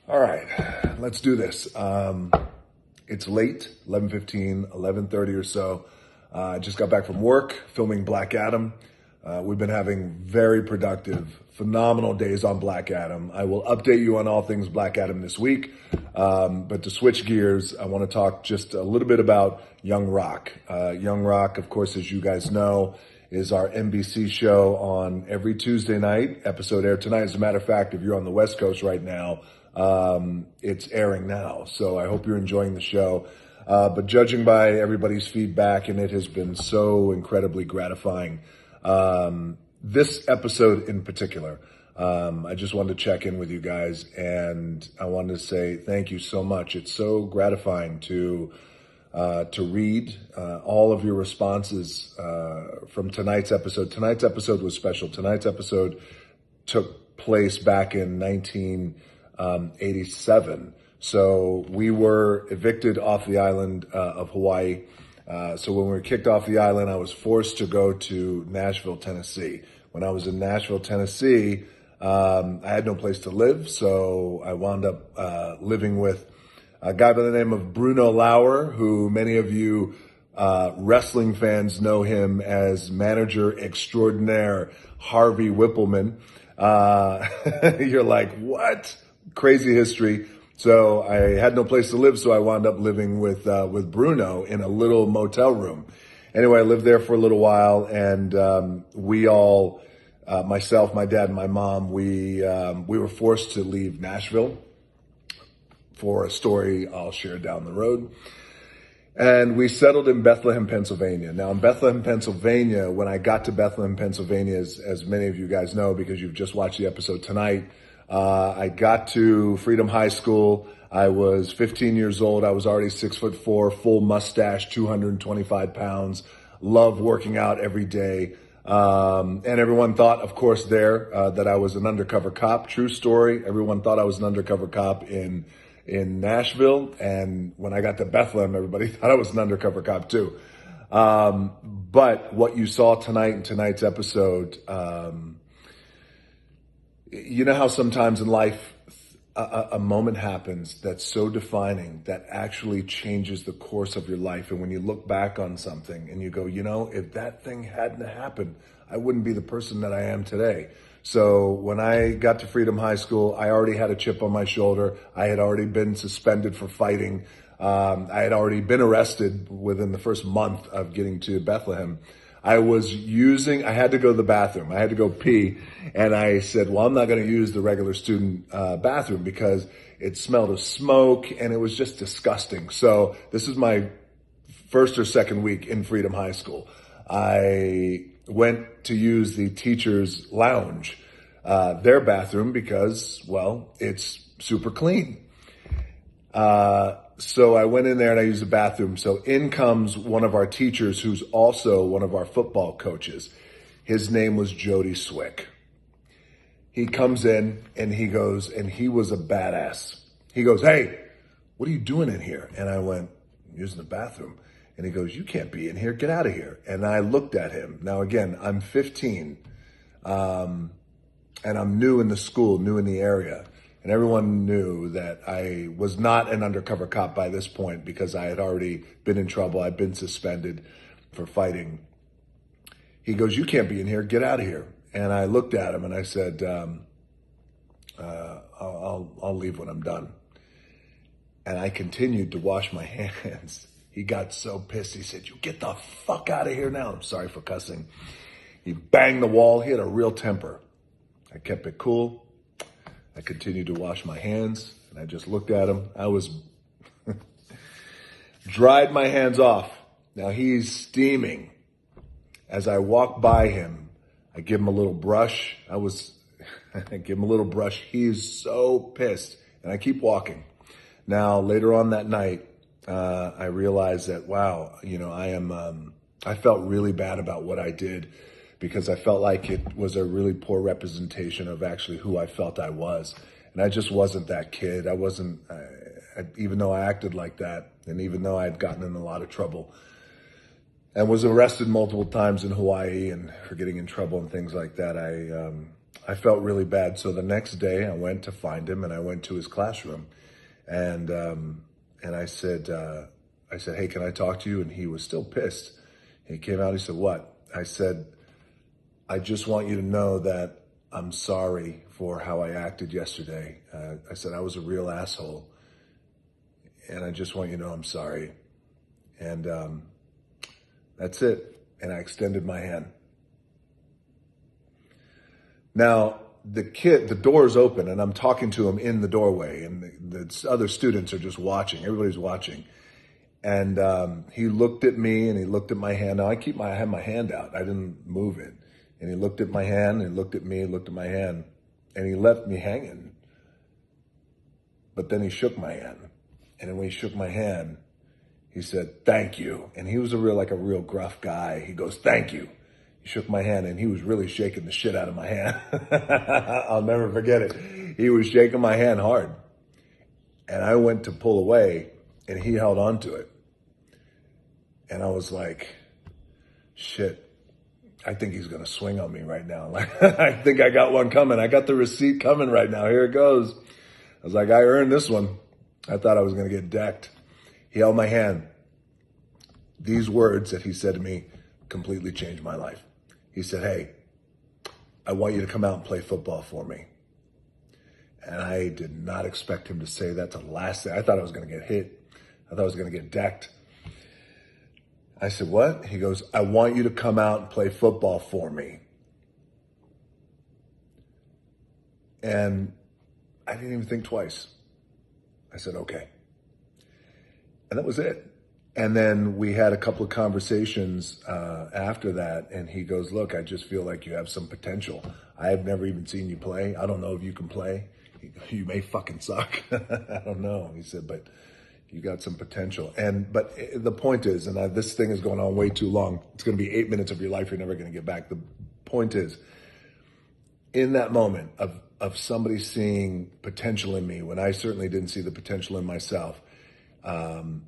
All right, let's do this. It's late, 11:15, 11:30 or so. I just got back from work filming Black Adam. We've been having very productive, phenomenal days on Black Adam. I will update you on all things Black Adam this week. But to switch gears, I want to talk just a little bit about Young Rock. Young Rock, of course, as you guys know, is our NBC show on every Tuesday night. Episode aired tonight. As a matter of fact, if you're on the West Coast right now, it's airing now. So I hope you're enjoying the show. But judging by everybody's feedback, and it has been so incredibly gratifying. This episode in particular, I just wanted to check in with you guys, and I wanted to say thank you so much. It's so gratifying to read all of your responses from tonight's episode. Tonight's episode was special. Tonight's episode took place back in 1987. So we were evicted off the island of Hawaii. So when we were kicked off the island, I was forced to go to Nashville, Tennessee. When I was in Nashville, Tennessee, I had no place to live. So I wound up living with a guy by the name of Bruno Lauer, who many of you wrestling fans know him as manager extraordinaire Harvey Whippleman. You're like, what? Crazy history. So I had no place to live, so I wound up living with Bruno in a little motel room. Anyway, I lived there for a little while, and we all, myself, my dad, and my mom, we were forced to leave Nashville for a story I'll share down the road. And we settled in Bethlehem, Pennsylvania. Now, in Bethlehem, Pennsylvania, when I got to Bethlehem, Pennsylvania, as many of you guys know, because you've just watched the episode tonight, I got to Freedom High School. I was 15 years old. I was already 6'4", full mustache, 225 pounds, loved working out every day. And everyone thought, of course, that I was an undercover cop. True story. Everyone thought I was an undercover cop in Nashville. And when I got to Bethlehem, everybody thought I was an undercover cop too. But what you saw tonight in tonight's episode, you know how sometimes in life a moment happens that's so defining that actually changes the course of your life. And when you look back on something and you go, if that thing hadn't happened, I wouldn't be the person that I am today. So when I got to Freedom High School, I already had a chip on my shoulder. I had already been suspended for fighting. I had already been arrested within the first month of getting to Bethlehem. I had to go to the bathroom. I had to go pee. And I said, well, I'm not going to use the regular student bathroom because it smelled of smoke and it was just disgusting. So this is my first or second week in Freedom High School. I went to use the teacher's lounge, their bathroom, because, well, it's super clean. So I went in there and I used the bathroom. So in comes one of our teachers who's also one of our football coaches. His name was Jodi Cwik. He comes in and he goes, and he was a badass. He goes, hey, what are you doing in here? And I went, using the bathroom. And he goes, you can't be in here. Get out of here. And I looked at him. Now, again, I'm 15 and I'm new in the school, new in the area. And everyone knew that I was not an undercover cop by this point because I had already been in trouble. I'd been suspended for fighting. He goes, you can't be in here. Get out of here. And I looked at him and I said, I'll leave when I'm done. And I continued to wash my hands. He got so pissed. He said, you get the fuck out of here now. I'm sorry for cussing. He banged the wall. He had a real temper. I kept it cool. I continued to wash my hands, and I just looked at him. I was dried my hands off. Now he's steaming. As I walk by him, I give him a little brush. I give him a little brush. He's so pissed, and I keep walking. Now later on that night, I realized that, wow, I felt really bad about what I did, because I felt like it was a really poor representation of actually who I felt I was. And I just wasn't that kid. Even though I acted like that, and even though I had gotten in a lot of trouble and was arrested multiple times in Hawaii and for getting in trouble and things like that, I felt really bad. So the next day I went to find him and I went to his classroom and I said, hey, can I talk to you? And he was still pissed. He came out, he said, what? I said, I just want you to know that I'm sorry for how I acted yesterday. I said, I was a real asshole. And I just want you to know I'm sorry. And that's it. And I extended my hand. Now, the door's open and I'm talking to him in the doorway and the other students are just watching. Everybody's watching. And he looked at me and he looked at my hand. Now, I had my hand out. I didn't move it. And he looked at my hand and he looked at me, looked at my hand, and he left me hanging. But then he shook my hand. And then when he shook my hand, he said, thank you. And he was a real gruff guy. He goes, thank you. He shook my hand and he was really shaking the shit out of my hand. I'll never forget it. He was shaking my hand hard. And I went to pull away and he held on to it. And I was like, shit. I think he's going to swing on me right now. Like, I think I got one coming. I got the receipt coming right now. Here it goes. I was like, I earned this one. I thought I was going to get decked. He held my hand. These words that he said to me completely changed my life. He said, hey, I want you to come out and play football for me. And I did not expect him to say that to the last thing. I thought I was going to get hit. I thought I was going to get decked. I said, what? He goes, I want you to come out and play football for me. And I didn't even think twice. I said, okay. And that was it. And then we had a couple of conversations after that. And he goes, look, I just feel like you have some potential. I have never even seen you play. I don't know if you can play. You may fucking suck. I don't know. He said, but you got some potential. But the point is, and this thing is going on way too long. It's going to be 8 minutes of your life you're never going to get back. The point is, in that moment of somebody seeing potential in me, when I certainly didn't see the potential in myself,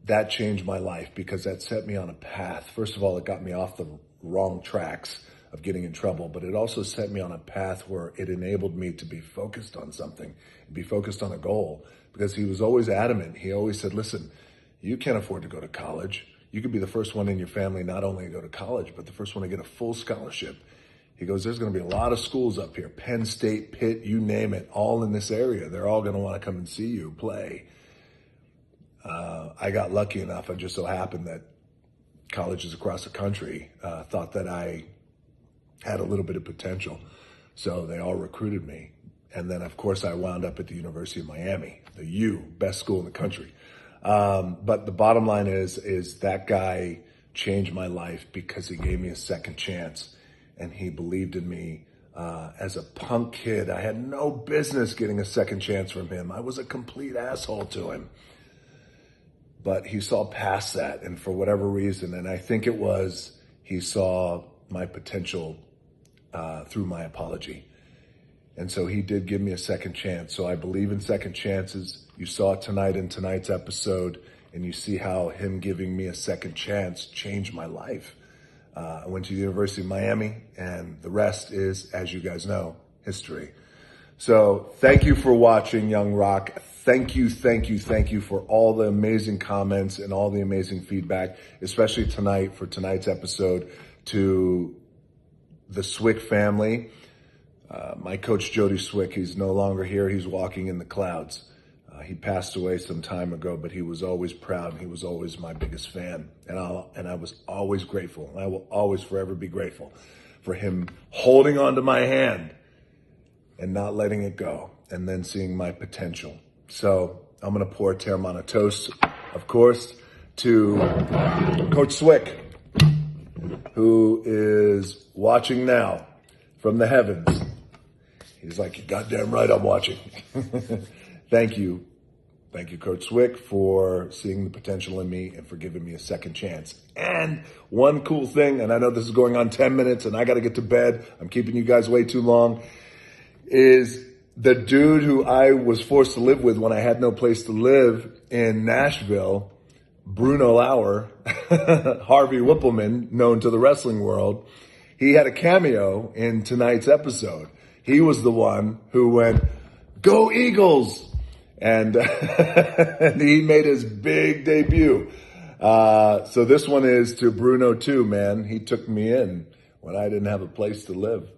that changed my life because that set me on a path. First of all, it got me off the wrong tracks of getting in trouble, but it also set me on a path where it enabled me to be focused on something, be focused on a goal. Because he was always adamant. He always said, listen, you can't afford to go to college. You could be the first one in your family not only to go to college, but the first one to get a full scholarship. He goes, there's going to be a lot of schools up here, Penn State, Pitt, you name it, all in this area. They're all going to want to come and see you play. I got lucky enough. It just so happened that colleges across the country thought that I had a little bit of potential. So they all recruited me. And then, of course, I wound up at the University of Miami, the U, best school in the country. But the bottom line is that guy changed my life because he gave me a second chance and he believed in me. As a punk kid, I had no business getting a second chance from him. I was a complete asshole to him. But he saw past that, and for whatever reason, and I think it was he saw my potential through my apology. And so he did give me a second chance. So I believe in second chances. You saw it tonight in tonight's episode, and you see how him giving me a second chance changed my life. I went to the University of Miami, and the rest is, as you guys know, history. So thank you for watching, Young Rock. Thank you for all the amazing comments and all the amazing feedback, especially tonight for tonight's episode, to the Cwik family. My coach, Jodi Cwik, he's no longer here. He's walking in the clouds. He passed away some time ago, but he was always proud and he was always my biggest fan. And I was always grateful. And I will always forever be grateful for him holding onto my hand and not letting it go and then seeing my potential. So I'm going to pour a Terramana toast, of course, to Coach Cwik, who is watching now from the heavens. He's like, you're goddamn right I'm watching. Thank you. Thank you, Coach Cwik, for seeing the potential in me and for giving me a second chance. And one cool thing, and I know this is going on 10 minutes and I got to get to bed. I'm keeping you guys way too long, is the dude who I was forced to live with when I had no place to live in Nashville, Bruno Lauer, Harvey Whippleman, known to the wrestling world. He had a cameo in tonight's episode. He was the one who went, "Go Eagles!" And, and he made his big debut. So this one is to Bruno too, man. He took me in when I didn't have a place to live.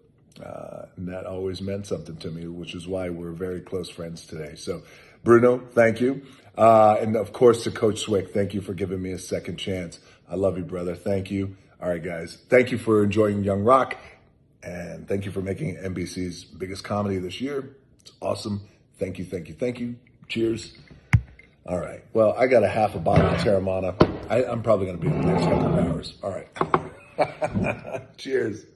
And that always meant something to me, which is why we're very close friends today. So Bruno, thank you. And of course to Coach Cwik, thank you for giving me a second chance. I love you, brother. Thank you. All right, guys. Thank you for enjoying Young Rock. And thank you for making NBC's biggest comedy this year. It's awesome. Thank you, thank you, thank you. Cheers. All right. Well, I got a half a bottle of Terramana. I'm probably going to be in the next couple of hours. All right. Cheers.